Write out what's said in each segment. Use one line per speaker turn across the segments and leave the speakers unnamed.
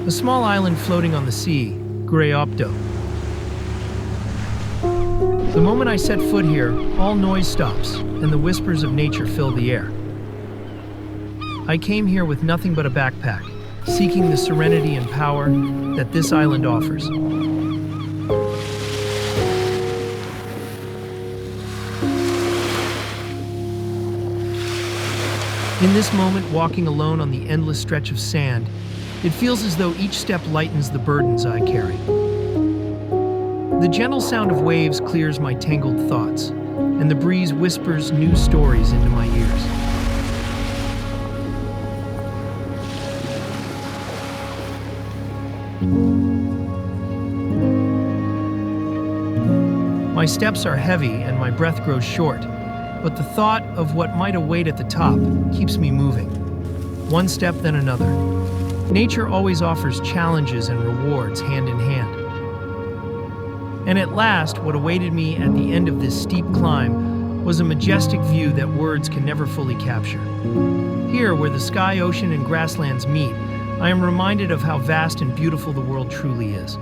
A small island floating on the sea, Goyohammi. The moment I set foot here, all noise stops, and the whispers of nature fill the air. I came here with nothing but a backpack, seeking the serenity and power that this island offers. In this moment, walking alone on the endless stretch of sand, it feels as though each step lightens the burdens I carry. The gentle sound of waves clears my tangled thoughts, and the breeze whispers new stories into my ears. My steps are heavy and my breath grows short, but the thought of what might await at the top keeps me moving. One step, then another. Nature always offers challenges and rewards hand in hand. And at last, what awaited me at the end of this steep climb was a majestic view that words can never fully capture. Here, where the sky, ocean, and grasslands meet, I am reminded of how vast and beautiful the world truly is.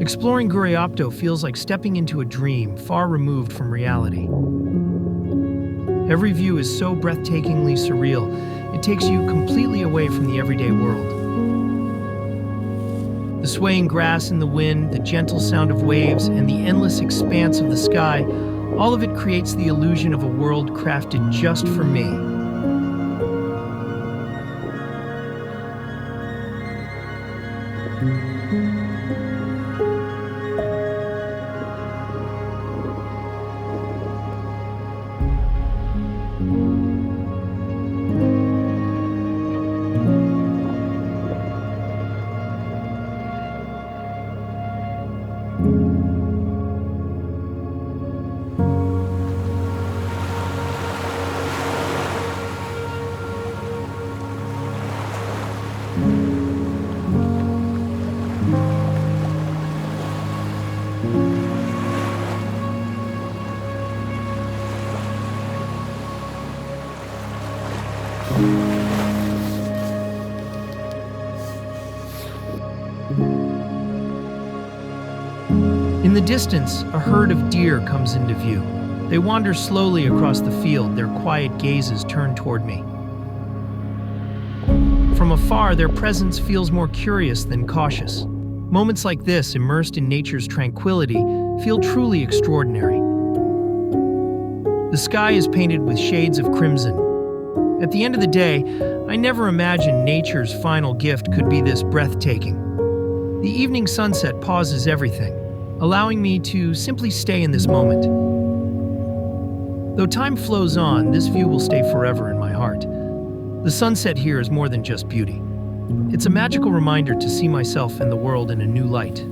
Exploring Goyohammi feels like stepping into a dream far removed from reality. Every view is so breathtakingly surreal, it takes you completely away from the everyday world. The swaying grass in the wind, the gentle sound of waves, and the endless expanse of the sky, all of it creates the illusion of a world crafted just for me. In the distance, a herd of deer comes into view. They wander slowly across the field, their quiet gazes turned toward me. From afar, their presence feels more curious than cautious. Moments like this, immersed in nature's tranquility, feel truly extraordinary. The sky is painted with shades of crimson. At the end of the day, I never imagined nature's final gift could be this breathtaking. The evening sunset pauses everything, allowing me to simply stay in this moment. Though time flows on, this view will stay forever in my heart. The sunset here is more than just beauty. It's a magical reminder to see myself and the world in a new light.